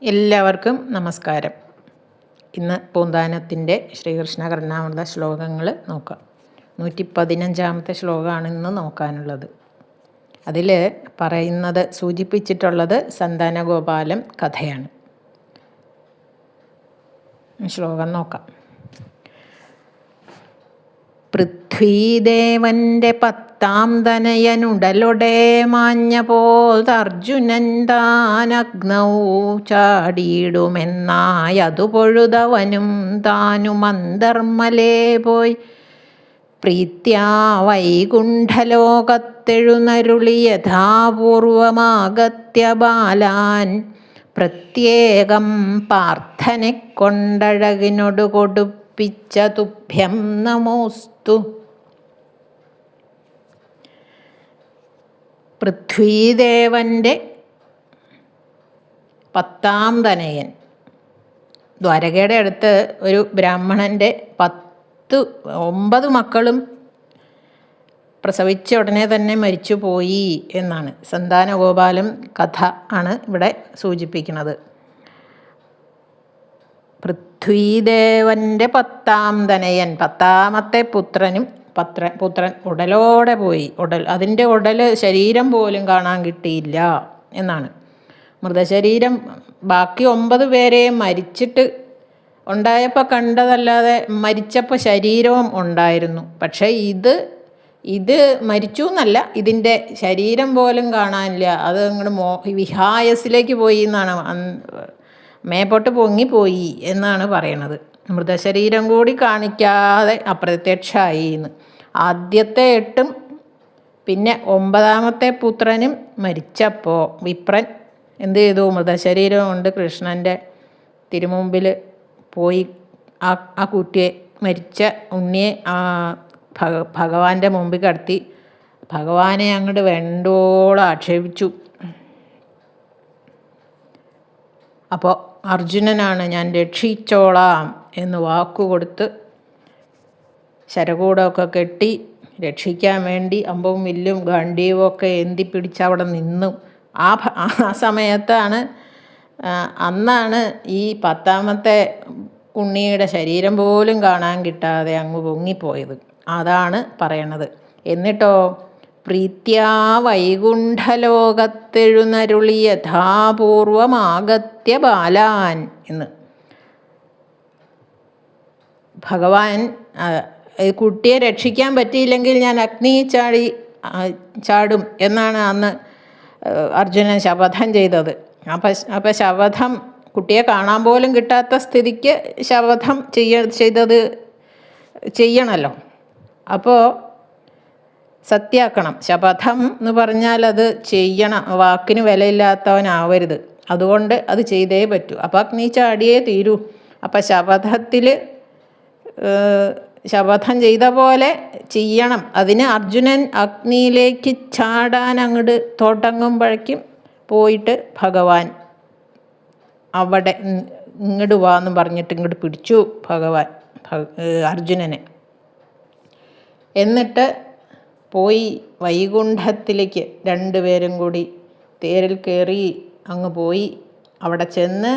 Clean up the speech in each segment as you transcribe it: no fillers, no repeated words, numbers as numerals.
എല്ലാവർക്കും നമസ്കാരം. ഇന്ന് പൂന്താനത്തിൻ്റെ ശ്രീകൃഷ്ണ കർണാമൃത ശ്ലോകങ്ങൾ നോക്കാം. 115-ാമത്തെ ശ്ലോകമാണ് ഇന്ന് നോക്കാനുള്ളത്. അതിൽ പറയുന്നത് സൂചിപ്പിച്ചിട്ടുള്ളത് സന്താനഗോപാലം കഥയാണ്. ശ്ലോകം നോക്കാം. പൃഥ്വീദേവൻ്റെ 10-ാം തനയനുടലൊടെ മാഞ്ഞപോതർജുനൻ താനഗ്നൗ ചാടിയിടുമെന്നായതു പൊഴുതവനും താനും അന്തർമലേ പോയി പ്രീത്യാ വൈകുണ്ഠലോകത്തെഴുന്നരുളി യഥാപൂർവമാഗത്യ ബാലാൻ പ്രത്യേകം പാർത്ഥനെ കൊണ്ടഴകിനോട് കൊടുപ്പിച്ച തുഭ്യം നമോസ്തു. പൃഥ്വീദേവൻ്റെ 10-ാം തനയൻ. ദ്വാരകയുടെ അടുത്ത് ഒരു ബ്രാഹ്മണൻ്റെ 9 മക്കളും പ്രസവിച്ച ഉടനെ തന്നെ മരിച്ചു പോയി എന്നാണ്. സന്താനഗോപാലം കഥ ആണ് ഇവിടെ സൂചിപ്പിക്കുന്നത്. പൃഥ്വീദേവൻ്റെ 10-ാം തനയൻ, 10-ാമത്തെ പുത്രൻ ഉടലോടെ പോയി. അതിൻ്റെ ശരീരം പോലും കാണാൻ കിട്ടിയില്ല എന്നാണ്. മൃതശരീരം ബാക്കി 9 പേരെയും മരിച്ചിട്ട് ഉണ്ടായപ്പോൾ കണ്ടതല്ലാതെ മരിച്ചപ്പോൾ ശരീരവും ഉണ്ടായിരുന്നു. പക്ഷേ ഇത് മരിച്ചു എന്നല്ല, ഇതിൻ്റെ ശരീരം പോലും കാണാനില്ല. അത് അങ്ങോട്ട് വിഹായസിലേക്ക് പോയി എന്നാണ്, മേപ്പോട്ട് പൊങ്ങിപ്പോയി എന്നാണ് പറയണത്. മൃതശരീരം കൂടി കാണിക്കാതെ അപ്രത്യക്ഷമായി എന്ന്. ആദ്യത്തെ 8 പിന്നെ 9-ാമത്തെ പുത്രനും മരിച്ചപ്പോൾ വിപ്രൻ എന്ത് ചെയ്തു? മൃതശരീരം കൊണ്ട് കൃഷ്ണൻ്റെ തിരുമുമ്പിൽ പോയി ആ കുട്ടിയെ, മരിച്ച ഉണ്ണിയെ ഭഗവാന്റെ മുമ്പിൽ കടത്തി ഭഗവാനെ അങ്ങോട്ട് വേണ്ടോളം ആക്ഷേപിച്ചു. അപ്പോൾ അർജുനനാണ് ഞാൻ രക്ഷിച്ചോളാം എന്ന് വാക്കുകൊടുത്ത് ശരകൂടമൊക്കെ കെട്ടി രക്ഷിക്കാൻ വേണ്ടി അമ്പും വില്ലും ഗാണ്ഡീവവും ഒക്കെ ഏന്തി പിടിച്ച് അവിടെ നിന്നു. ആ സമയത്താണ്, അന്നാണ് ഈ 10-ാമത്തെ ഉണ്ണിയുടെ ശരീരം പോലും കാണാൻ കിട്ടാതെ അങ്ങ് പൊങ്ങിപ്പോയത്. അതാണ് പറയണത്. എന്നിട്ടോ പ്രീത്യാ വൈകുണ്ഠലോകത്തെഴുന്നരുളി യഥാപൂർവമാഗത്യ ബാലാൻ എന്ന്. ഭഗവാൻ കുട്ടിയെ രക്ഷിക്കാൻ പറ്റിയില്ലെങ്കിൽ ഞാൻ അഗ്നി ചാടും എന്നാണ് അന്ന് അർജുനൻ ശപഥം ചെയ്തത്. അപ്പം ശപഥം, കുട്ടിയെ കാണാൻ പോലും കിട്ടാത്ത സ്ഥിതിക്ക് ശപഥം ചെയ്യണമല്ലോ. അപ്പോൾ സത്യാക്കണം. ശപഥം എന്ന് പറഞ്ഞാൽ അത് ചെയ്യണം, വാക്കിന് വിലയില്ലാത്തവനാവരുത്. അതുകൊണ്ട് അത് ചെയ്തേ പറ്റൂ. അപ്പോൾ അഗ്നി ചാടിയേ തീരൂ. അപ്പം ശപഥം ചെയ്ത പോലെ ചെയ്യണം. അതിന് അർജുനൻ അഗ്നിയിലേക്ക് ചാടാൻ അങ്ങോട്ട് തുടങ്ങുമ്പോഴേക്കും പോയിട്ട് ഭഗവാൻ അവിടെ ഇങ്ങോട്ട് വാന്ന് പറഞ്ഞിട്ട് ഇങ്ങോട്ട് പിടിച്ചു ഭഗവാൻ അർജുനനെ. എന്നിട്ട് പോയി വൈകുണ്ഠത്തിലേക്ക് 2 പേരും കൂടി തേരിൽ കയറി അങ്ങ് പോയി. അവിടെ ചെന്ന്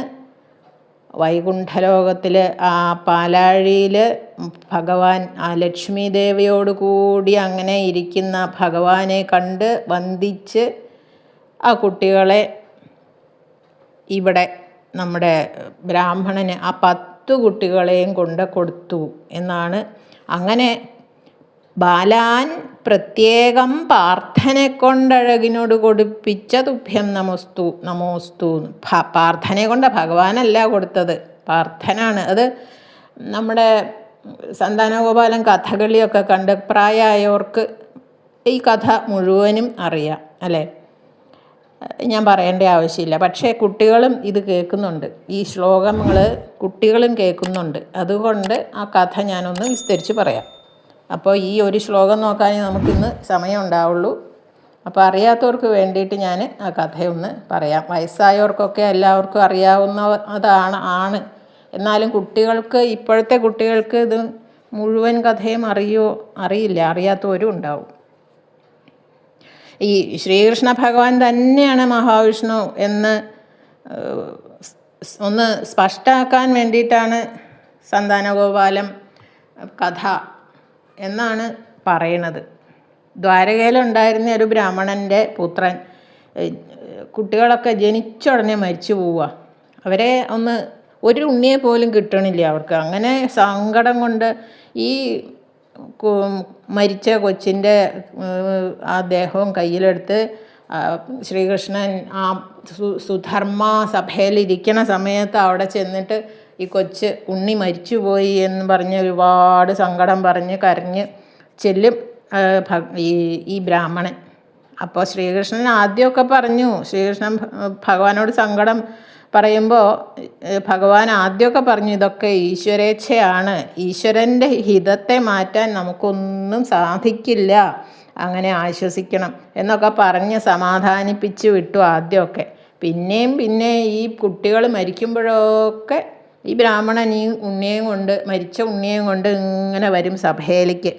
വൈകുണ്ഠലോകത്തിൽ ആ പാലാഴിയിൽ ഭഗവാൻ ആ ലക്ഷ്മി ദേവിയോട് കൂടി അങ്ങനെ ഇരിക്കുന്ന ഭഗവാനെ കണ്ട് വന്ദിച്ച് ആ കുട്ടികളെ ഇവിടെ നമ്മുടെ ബ്രാഹ്മണന് ആ 10 കുട്ടികളെയും കൊണ്ട് കൊടുത്തു എന്നാണ്. അങ്ങനെ ബാലാൻ പ്രത്യേകം പാർത്ഥനെ കൊണ്ടഴകിനോട് കൊടുപ്പിച്ച തുഭ്യം നമോസ്തു. പാർത്ഥനെ കൊണ്ട് ഭഗവാനല്ല കൊടുത്തത്, പാർത്ഥനാണ്. അത് നമ്മുടെ സന്താനഗോപാലം കഥകളിയൊക്കെ കണ്ട് പ്രായമായവർക്ക് ഈ കഥ മുഴുവനും അറിയാം അല്ലേ? ഞാൻ പറയേണ്ട ആവശ്യമില്ല. പക്ഷേ കുട്ടികളും ഇത് കേൾക്കുന്നുണ്ട്, ഈ ശ്ലോകങ്ങൾ കുട്ടികളും കേൾക്കുന്നുണ്ട്. അതുകൊണ്ട് ആ കഥ ഞാനൊന്ന് വിസ്തരിച്ച് പറയാം. അപ്പോൾ ഈ ഒരു ശ്ലോകം നോക്കാനേ നമുക്കിന്ന് സമയം ഉണ്ടാവുള്ളൂ. അപ്പോൾ അറിയാത്തവർക്ക് വേണ്ടിയിട്ട് ഞാൻ ആ കഥയൊന്ന് പറയാം. വയസ്സായവർക്കൊക്കെ എല്ലാവർക്കും അറിയാവുന്നതാണ്. എന്നാലും കുട്ടികൾക്ക്, ഇപ്പോഴത്തെ കുട്ടികൾക്ക് ഇത് മുഴുവൻ കഥയും അറിയില്ല, അറിയാത്തവരും ഉണ്ടാവും. ഈ ശ്രീകൃഷ്ണ ഭഗവാൻ തന്നെയാണ് മഹാവിഷ്ണു എന്ന് ഒന്ന് സ്പഷ്ടമാക്കാൻ വേണ്ടിയിട്ടാണ് സന്താനഗോപാലം കഥ എന്നാണ് പറയണത്. ദ്വാരകയിലുണ്ടായിരുന്ന ഒരു ബ്രാഹ്മണൻ്റെ പുത്രൻ കുട്ടികളൊക്കെ ജനിച്ച ഉടനെ മരിച്ചു പോവുക. അവരെ ഒരു ഉണ്ണിയെ പോലും കിട്ടണില്ല അവർക്ക്. അങ്ങനെ സങ്കടം കൊണ്ട് ഈ മരിച്ച കൊച്ചിൻ്റെ ആ ദേഹവും കയ്യിലെടുത്ത് ശ്രീകൃഷ്ണൻ ആ സുധർമ്മ സഭയിലിരിക്കണ സമയത്ത് അവിടെ ചെന്നിട്ട് ഈ കൊച്ച് ഉണ്ണി മരിച്ചുപോയി എന്ന് പറഞ്ഞ് ഒരുപാട് സങ്കടം പറഞ്ഞ് കരഞ്ഞ് ചെല്ലും ഈ ബ്രാഹ്മണൻ. അപ്പോൾ ശ്രീകൃഷ്ണൻ ആദ്യമൊക്കെ പറഞ്ഞു, ശ്രീകൃഷ്ണൻ ഭഗവാനോട് സങ്കടം പറയുമ്പോൾ ഭഗവാൻ ആദ്യമൊക്കെ പറഞ്ഞു, ഇതൊക്കെ ഈശ്വരേച്ഛയാണ്, ഈശ്വരൻ്റെ ഹിതത്തെ മാറ്റാൻ നമുക്കൊന്നും സാധിക്കില്ല, അങ്ങനെ ആശ്വസിക്കണം എന്നൊക്കെ പറഞ്ഞ് സമാധാനിപ്പിച്ച് വിട്ടു ആദ്യമൊക്കെ. പിന്നെ ഈ കുട്ടികൾ മരിക്കുമ്പോഴൊക്കെ ഈ ബ്രാഹ്മണൻ ഈ ഉണ്ണിയെയും കൊണ്ട്, മരിച്ച ഉണ്ണിയെയും കൊണ്ട് ഇങ്ങനെ വരും സഭയിലേക്ക്.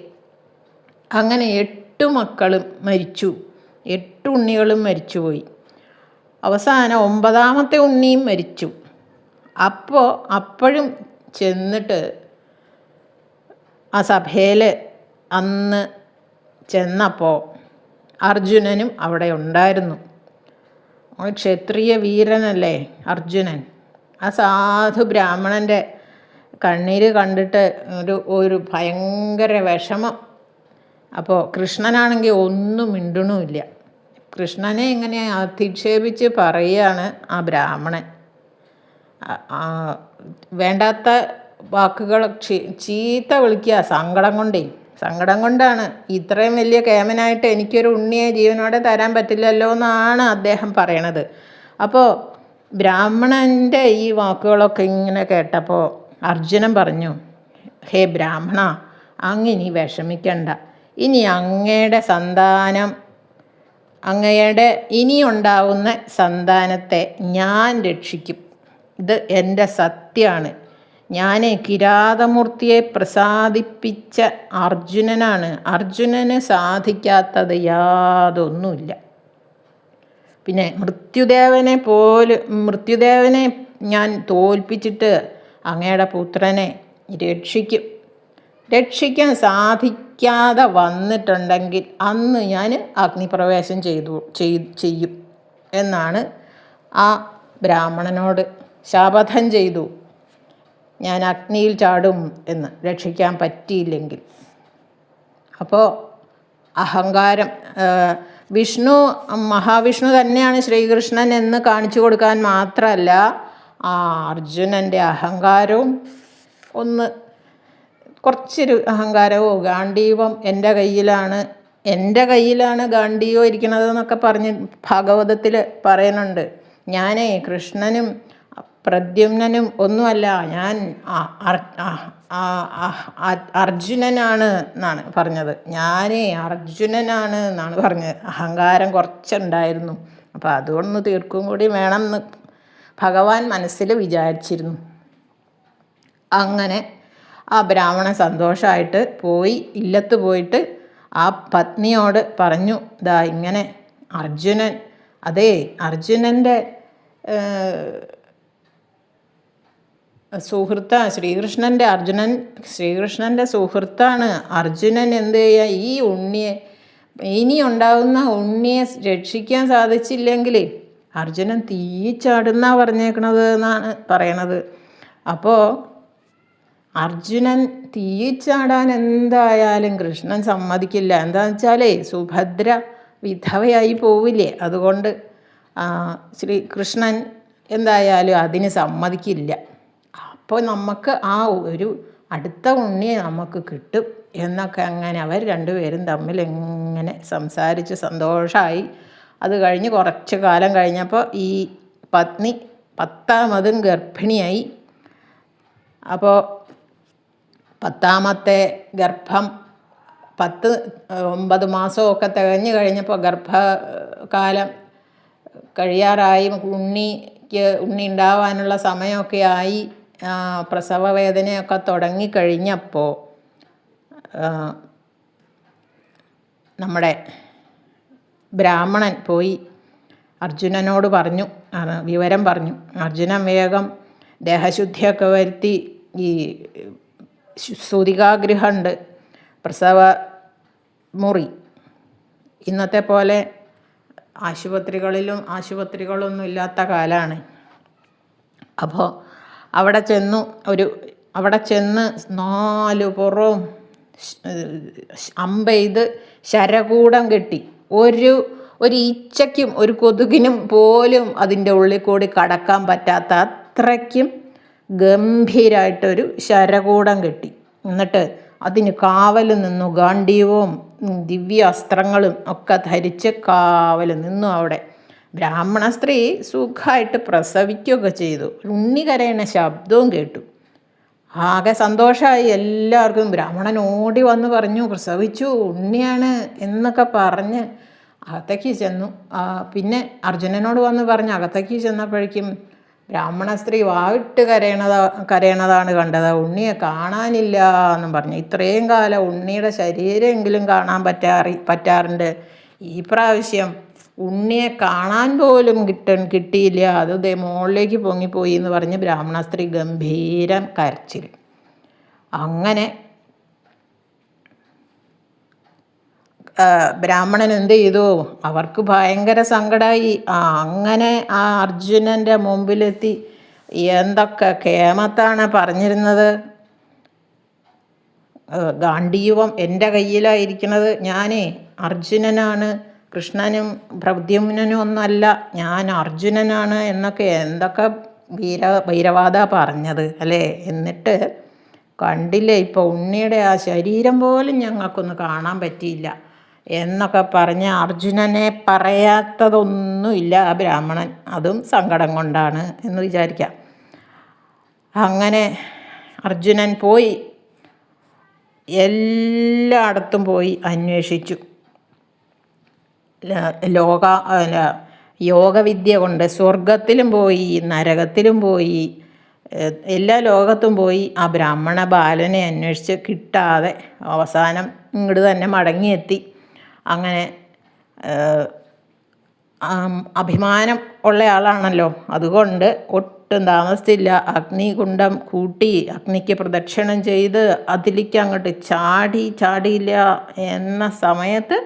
അങ്ങനെ 8 മക്കളും മരിച്ചു, 8 ഉണ്ണികളും മരിച്ചുപോയി. അവസാനം 9ാമത്തെ ഉണ്ണിയും മരിച്ചു. അപ്പോഴും ചെന്നിട്ട് ആ സഭയിൽ അന്ന് ചെന്നപ്പോൾ അർജുനനും അവിടെ ഉണ്ടായിരുന്നു. ക്ഷത്രിയ വീരനല്ലേ അർജുനൻ. ആ സാധു ബ്രാഹ്മണൻ്റെ കണ്ണീര് കണ്ടിട്ട് ഒരു ഭയങ്കര വിഷമം. അപ്പോൾ കൃഷ്ണനാണെങ്കിൽ ഒന്നും മിണ്ടണമില്ല. കൃഷ്ണനെ ഇങ്ങനെ അധിക്ഷേപിച്ച് പറയുകയാണ് ആ ബ്രാഹ്മണൻ. വേണ്ടാത്ത വാക്കുകൾ ചീത്ത വിളിക്കുക, സങ്കടം കൊണ്ടാണ്. ഇത്രയും വലിയ കേമനായിട്ട് എനിക്കൊരു ഉണ്ണിയെ ജീവനോടെ തരാൻ പറ്റില്ലല്ലോ എന്നാണ് അദ്ദേഹം പറയണത്. അപ്പോൾ ബ്രാഹ്മണൻ്റെ ഈ വാക്കുകളൊക്കെ ഇങ്ങനെ കേട്ടപ്പോൾ അർജുനൻ പറഞ്ഞു, ഹേ ബ്രാഹ്മണ, അങ്ങിനി വിഷമിക്കണ്ട. ഇനി അങ്ങയുടെ ഇനി ഉണ്ടാവുന്ന സന്താനത്തെ ഞാൻ രക്ഷിക്കും. ഇത് എൻ്റെ സത്യമാണ്. ഞാൻ കിരാതമൂർത്തിയെ പ്രസാദിപ്പിച്ച അർജുനനാണ്. അർജുനന് സാധിക്കാത്തത് യാതൊന്നുമില്ല. പിന്നെ മൃത്യുദേവനെ ഞാൻ തോൽപ്പിച്ചിട്ട് അങ്ങയുടെ പുത്രനെ രക്ഷിക്കാൻ സാധിക്കാതെ വന്നിട്ടുണ്ടെങ്കിൽ അന്ന് ഞാൻ അഗ്നിപ്രവേശം ചെയ്യും എന്നാണ് ആ ബ്രാഹ്മണനോട് ശപഥം ചെയ്തു. ഞാൻ അഗ്നിയിൽ ചാടും എന്ന്, രക്ഷിക്കാൻ പറ്റിയില്ലെങ്കിൽ. അപ്പോൾ അഹങ്കാരം, മഹാവിഷ്ണു തന്നെയാണ് ശ്രീകൃഷ്ണൻ എന്ന് കാണിച്ചു കൊടുക്കാൻ മാത്രമല്ല, ആ അർജുനൻ്റെ അഹങ്കാരവും കുറച്ചൊരു അഹങ്കാരവും, ഗാണ്ഡീവം എൻ്റെ കയ്യിലാണ് ഗാണ്ഡീവം ഇരിക്കണതെന്നൊക്കെ പറഞ്ഞ് ഭാഗവതത്തിൽ പറയുന്നുണ്ട്. ഞാനേ കൃഷ്ണനും പ്രദ്യുമ്നനും ഒന്നുമല്ല, ഞാൻ അർജുനനാണ് എന്നാണ് പറഞ്ഞത്. അർജുനനാണ് എന്നാണ് പറഞ്ഞത്. അഹങ്കാരം കുറച്ചുണ്ടായിരുന്നു. അപ്പോൾ അതൊന്ന് തീർക്കും കൂടി വേണമെന്ന് ഭഗവാൻ മനസ്സിൽ വിചാരിച്ചിരുന്നു. അങ്ങനെ ആ ബ്രാഹ്മണൻ സന്തോഷമായിട്ട് ഇല്ലത്ത് പോയിട്ട് ആ പത്നിയോട് പറഞ്ഞു, ദാ ഇങ്ങനെ അർജുനൻ്റെ ശ്രീകൃഷ്ണൻ്റെ സുഹൃത്താണ് അർജുനൻ. എന്ത് ചെയ്യുക, ഇനി ഉണ്ടാകുന്ന ഉണ്ണിയെ രക്ഷിക്കാൻ സാധിച്ചില്ലെങ്കിൽ അർജുനൻ തീ ചാടുന്ന പറഞ്ഞേക്കണത് എന്നാണ് പറയണത്. അപ്പോൾ അർജുനൻ തീ ചാടാൻ എന്തായാലും കൃഷ്ണൻ സമ്മതിക്കില്ല. എന്താണെന്ന് വെച്ചാലേ സുഭദ്ര വിധവയായി പോവില്ലേ, അതുകൊണ്ട് ശ്രീകൃഷ്ണൻ എന്തായാലും അതിന് സമ്മതിക്കില്ല. അപ്പോൾ നമുക്ക് ആ ഒരു അടുത്ത ഉണ്ണിയെ നമുക്ക് കിട്ടും എന്നൊക്കെ അങ്ങനെ അവർ രണ്ടുപേരും തമ്മിൽ ഇങ്ങനെ സംസാരിച്ച് സന്തോഷമായി. അത് കഴിഞ്ഞ് കുറച്ച് കാലം കഴിഞ്ഞപ്പോൾ ഈ പത്നി 10ാമതും ഗർഭിണിയായി. അപ്പോൾ 10ാമത്തെ ഗർഭം 9 മാസമൊക്കെ തികഞ്ഞ് കഴിഞ്ഞപ്പോൾ ഗർഭകാലം കഴിയാറായി. ഉണ്ണി ഉണ്ടാവാനുള്ള സമയമൊക്കെ ആയി. പ്രസവ വേദനയൊക്കെ തുടങ്ങിക്കഴിഞ്ഞപ്പോൾ നമ്മുടെ ബ്രാഹ്മണൻ പോയി അർജുനനോട് പറഞ്ഞു, വിവരം പറഞ്ഞു. അർജുനൻ വേഗം ദേഹശുദ്ധിയൊക്കെ വരുത്തി ഈ സൂതികാഗൃഹമുണ്ട്, പ്രസവ മുറി. ഇന്നത്തെ പോലെ ആശുപത്രികളൊന്നും ഇല്ലാത്ത കാലമാണ്. അപ്പോൾ അവിടെ ചെന്ന് 4 പുറവും അമ്പെയ്ത് ശരകൂടം കെട്ടി ഒരു ഈച്ചയ്ക്കും ഒരു കൊതുകിനും പോലും അതിൻ്റെ ഉള്ളിൽ കൂടി കടക്കാൻ പറ്റാത്ത അത്രയ്ക്കും ഗംഭീരമായിട്ടൊരു ശരകൂടം കെട്ടി. എന്നിട്ട് അതിന് കാവൽ നിന്നു. ഗാണ്ഡീവവും ദിവ്യ അസ്ത്രങ്ങളും ഒക്കെ ധരിച്ച് കാവൽ നിന്നു. അവിടെ ബ്രാഹ്മണ സ്ത്രീ സുഖമായിട്ട് പ്രസവിക്കുകയൊക്കെ ചെയ്തു. ഉണ്ണി കരയണ ശബ്ദവും കേട്ടു. ആകെ സന്തോഷമായി എല്ലാവർക്കും. ബ്രാഹ്മണൻ ഓടി വന്ന് പറഞ്ഞു, പ്രസവിച്ചു, ഉണ്ണിയാണ് എന്നൊക്കെ പറഞ്ഞ് അകത്തേക്ക് ചെന്നു. അർജുനനോട് വന്ന് പറഞ്ഞ് അകത്തേക്ക് ചെന്നപ്പോഴേക്കും ബ്രാഹ്മണ സ്ത്രീ വാവിട്ട് കരയണതാണ് കണ്ടത്. ഉണ്ണിയെ കാണാനില്ല എന്നും പറഞ്ഞു. ഇത്രയും കാലം ഉണ്ണിയുടെ ശരീരമെങ്കിലും കാണാൻ പറ്റാറുണ്ട്, ഈ പ്രാവശ്യം ഉണ്ണിയെ കാണാൻ പോലും കിട്ടിയില്ല. അത് മുകളിലേക്ക് പൊങ്ങിപ്പോയി എന്ന് പറഞ്ഞ് ബ്രാഹ്മണ സ്ത്രീ ഗംഭീരം കരച്ചിൽ. അങ്ങനെ ബ്രാഹ്മണൻ എന്ത് ചെയ്തു? അവർക്ക് ഭയങ്കര സങ്കടമായി. അങ്ങനെ ആ അർജുനൻ്റെ മുമ്പിലെത്തി എന്തൊക്കെ കേമത്താണ് പറഞ്ഞിരുന്നത്. ഗാണ്ഡീവം എൻ്റെ കയ്യിലായിരിക്കണത്, ഞാനേ അർജുനനാണ്, കൃഷ്ണനും പ്രദ്യുമ്നും ഒന്നല്ല, ഞാൻ അർജുനനാണ് എന്നൊക്കെ എന്തൊക്കെ ഭൈരവാദ പറഞ്ഞത് അല്ലേ. എന്നിട്ട് കണ്ടില്ലേ, ഇപ്പോൾ ഉണ്ണിയുടെ ആ ശരീരം പോലും ഞങ്ങൾക്കൊന്ന് കാണാൻ പറ്റിയില്ല എന്നൊക്കെ പറഞ്ഞ് അർജുനനെ പറയാത്തതൊന്നുമില്ല ആ ബ്രാഹ്മണൻ. അതും സങ്കടം കൊണ്ടാണ് എന്ന് വിചാരിക്കാം. അങ്ങനെ അർജുനൻ പോയി എല്ലായിടത്തും പോയി അന്വേഷിച്ചു. യോഗവിദ്യ കൊണ്ട് സ്വർഗത്തിലും പോയി, നരകത്തിലും പോയി, എല്ലാ ലോകത്തും പോയി. ആ ബ്രാഹ്മണ ബാലനെ അന്വേഷിച്ച് കിട്ടാതെ അവസാനം ഇങ്ങോട്ട് തന്നെ മടങ്ങിയെത്തി. അങ്ങനെ അഭിമാനം ഉള്ള ആളാണല്ലോ, അതുകൊണ്ട് ഒട്ടും താമസിച്ചില്ല. അഗ്നികുണ്ഡം കൂട്ടി അഗ്നിക്ക് പ്രദക്ഷിണം ചെയ്ത് അതിലേക്ക് അങ്ങോട്ട് ചാടിയില്ല എന്ന സമയത്ത്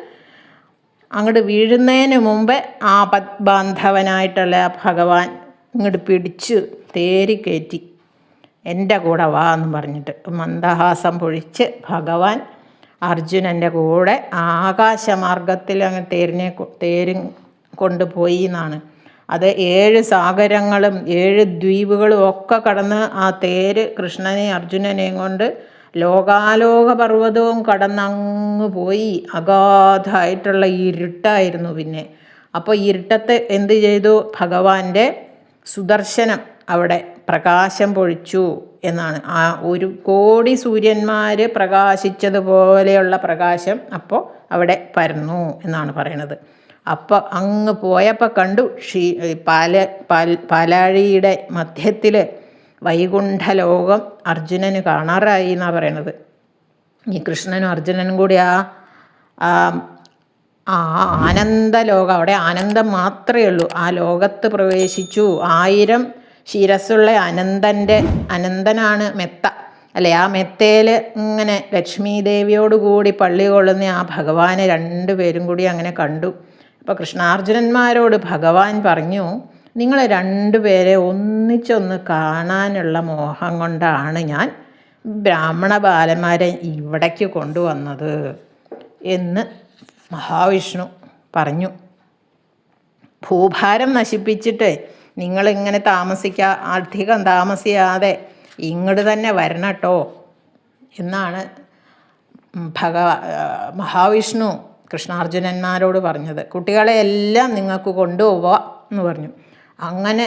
അങ്ങോട്ട് വീഴുന്നതിന് മുമ്പേ ആപദ്ബാന്ധവനായിട്ടുള്ള ഭഗവാൻ ഇങ്ങോട്ട് പിടിച്ച് തേരി കയറ്റി. എൻ്റെ കൂടെ വാ എന്ന് പറഞ്ഞിട്ട് മന്ദഹാസം പൊഴിച്ച് ഭഗവാൻ അർജുനൻ്റെ കൂടെ ആകാശമാർഗത്തിൽ അങ്ങ് തേരും കൊണ്ടുപോയി എന്നാണ്. അത് 7 സാഗരങ്ങളും 7 ദ്വീപുകളും ഒക്കെ കടന്ന് ആ തേര് കൃഷ്ണനെയും അർജുനനെയും കൊണ്ട് ലോകാലോക പർവ്വതവും കടന്നങ്ങ് പോയി. അഗാധമായിട്ടുള്ള ഇരുട്ടായിരുന്നു. അപ്പോൾ ഇരുട്ടത്ത് എന്ത് ചെയ്തു? ഭഗവാന്റെ സുദർശനം അവിടെ പ്രകാശം പൊഴിച്ചു എന്നാണ്. ആ 1 കോടി സൂര്യന്മാർ പ്രകാശിച്ചതുപോലെയുള്ള പ്രകാശം അപ്പോൾ അവിടെ പരന്നു എന്നാണ് പറയണത്. അപ്പോൾ അങ്ങ് പോയപ്പോൾ കണ്ടു പാലാഴിയുടെ മധ്യത്തിൽ വൈകുണ്ഠലോകം അർജുനന് കാണാറായി എന്നാണ് പറയണത്. ഈ കൃഷ്ണനും അർജുനനും കൂടി ആ ആനന്ദലോകം, അവിടെ ആനന്ദം മാത്രമേ ഉള്ളൂ, ആ ലോകത്ത് പ്രവേശിച്ചു. 1000 ശിരസ്സുള്ള അനന്തനാണ് മെത്ത അല്ലേ. ആ മെത്തയിൽ ഇങ്ങനെ ലക്ഷ്മി ദേവിയോടുകൂടി പള്ളി കൊള്ളുന്ന ആ ഭഗവാനെ 2 പേരും കൂടി അങ്ങനെ കണ്ടു. അപ്പോൾ കൃഷ്ണാർജുനന്മാരോട് ഭഗവാൻ പറഞ്ഞു, നിങ്ങൾ 2 പേരെ ഒന്നിച്ചൊന്ന് കാണാനുള്ള മോഹം കൊണ്ടാണ് ഞാൻ ബ്രാഹ്മണ ബാലന്മാരെ ഇവിടേക്ക് കൊണ്ടുവന്നത് എന്ന് മഹാവിഷ്ണു പറഞ്ഞു. ഭൂഭാരം നശിപ്പിച്ചിട്ട് നിങ്ങളിങ്ങനെ അധികം താമസിയാതെ ഇങ്ങോട്ട് തന്നെ വരണം കേട്ടോ എന്നാണ് മഹാവിഷ്ണു കൃഷ്ണാർജുനന്മാരോട് പറഞ്ഞത്. കുട്ടികളെ എല്ലാം നിങ്ങൾക്ക് കൊണ്ടുപോവാം എന്ന് പറഞ്ഞു. അങ്ങനെ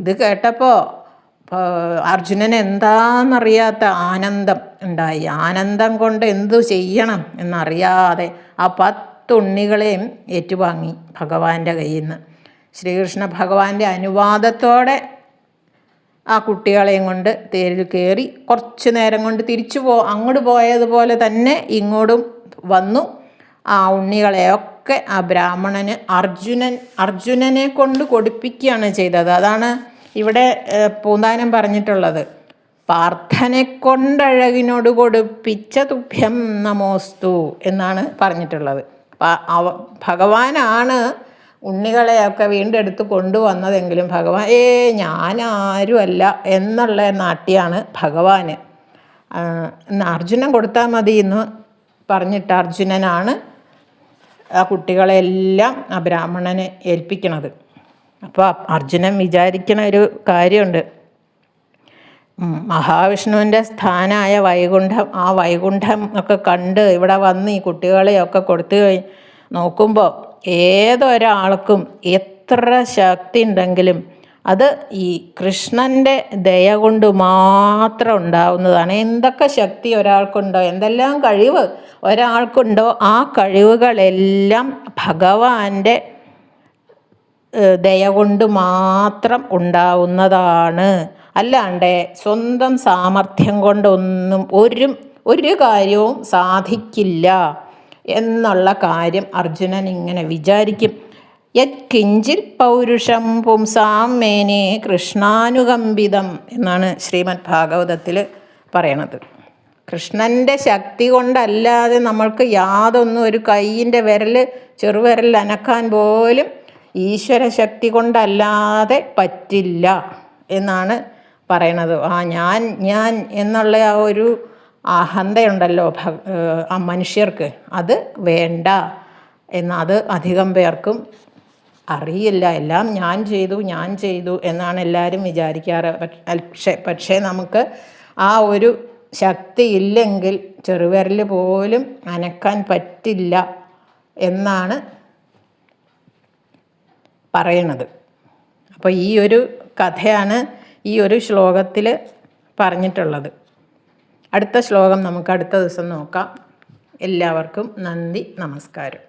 ഇത് കേട്ടപ്പോൾ അർജുനന് എന്താണെന്നറിയാത്ത ആനന്ദം ഉണ്ടായി. ആനന്ദം കൊണ്ട് എന്തു ചെയ്യണം എന്നറിയാതെ ആ 10 ഉണ്ണികളെയും ഏറ്റുവാങ്ങി ഭഗവാന്റെ കയ്യിൽ നിന്ന്. ശ്രീകൃഷ്ണ ഭഗവാന്റെ അനുവാദത്തോടെ ആ കുട്ടികളെയും കൊണ്ട് തേരിൽ കയറി കുറച്ച് നേരം കൊണ്ട് അങ്ങോട്ട് പോയതുപോലെ തന്നെ ഇങ്ങോട്ടും വന്നു. ആ ഉണ്ണികളെയൊക്കെ ആ ബ്രാഹ്മണന് അർജുനനെ കൊണ്ട് കൊടുപ്പിക്കുകയാണ് ചെയ്തത്. അതാണ് ഇവിടെ പൂന്താനം പറഞ്ഞിട്ടുള്ളത്. പാർത്ഥനെ കൊണ്ടഴകിനോട് കൊടുപ്പിച്ച തുഭ്യം നമോസ്തു എന്നാണ് പറഞ്ഞിട്ടുള്ളത്. ഭഗവാനാണ് ഉണ്ണികളെയൊക്കെ വീണ്ടെടുത്ത് കൊണ്ടുവന്നതെങ്കിലും ഭഗവാൻ ഞാനാരുമല്ല എന്നുള്ള നാട്യാണ് ഭഗവാന്. അർജുനൻ കൊടുത്താൽ മതി എന്ന് പറഞ്ഞിട്ട് അർജുനനാണ് ആ കുട്ടികളെല്ലാം ആ ബ്രാഹ്മണനെ ഏൽപ്പിക്കണത്. അപ്പോൾ അർജുനൻ വിചാരിക്കണ ഒരു കാര്യമുണ്ട്. മഹാവിഷ്ണുവിൻ്റെ സ്ഥാനമായ വൈകുണ്ഠം, ആ വൈകുണ്ഠം ഒക്കെ കണ്ട് ഇവിടെ വന്ന് ഈ കുട്ടികളെയൊക്കെ കൊടുത്തു നോക്കുമ്പോൾ ഏതൊരാൾക്കും എത്ര ശക്തി ഉണ്ടെങ്കിലും അത് ഈ കൃഷ്ണൻ്റെ ദയ കൊണ്ട് മാത്രം ഉണ്ടാവുന്നതാണ്. എന്തൊക്കെ ശക്തി ഒരാൾക്കുണ്ടോ, എന്തെല്ലാം കഴിവ് ഒരാൾക്കുണ്ടോ, ആ കഴിവുകളെല്ലാം ഭഗവാന്റെ ദയ കൊണ്ട് മാത്രം ഉണ്ടാവുന്നതാണ്. അല്ലാണ്ട് സ്വന്തം സാമർഥ്യം കൊണ്ടൊന്നും ഒരു കാര്യവും സാധിക്കില്ല എന്നുള്ള കാര്യം അർജുനൻ ഇങ്ങനെ വിചാരിക്കും. യത്കിഞ്ചിൽ പൗരുഷം പുംസാം മേനേ കൃഷ്ണാനുകമ്പിതം എന്നാണ് ശ്രീമദ് ഭാഗവതത്തിൽ പറയണത്. കൃഷ്ണൻ്റെ ശക്തി കൊണ്ടല്ലാതെ നമ്മൾക്ക് യാതൊന്നും, ഒരു കൈയിൻ്റെ ചെറുവിരൽ അനക്കാൻ പോലും ഈശ്വര ശക്തി കൊണ്ടല്ലാതെ പറ്റില്ല എന്നാണ് പറയണത്. ഞാൻ എന്നുള്ള ആ ഒരു അഹന്തയുണ്ടല്ലോ ആ മനുഷ്യർക്ക്, അത് വേണ്ട അത് അധികം പേർക്കും അറിയില്ല. എല്ലാം ഞാൻ ചെയ്തു എന്നാണ് എല്ലാവരും വിചാരിക്കാറ്. പക്ഷേ നമുക്ക് ആ ഒരു ശക്തി ഇല്ലെങ്കിൽ ചെറുവിരൽ പോലും അനക്കാൻ പറ്റില്ല എന്നാണ് പറയണത്. അപ്പോൾ ഈ ഒരു കഥയാണ് ഈ ഒരു ശ്ലോകത്തിൽ പറഞ്ഞിട്ടുള്ളത്. അടുത്ത ശ്ലോകം നമുക്ക് അടുത്ത ദിവസം നോക്കാം. എല്ലാവർക്കും നന്ദി, നമസ്കാരം.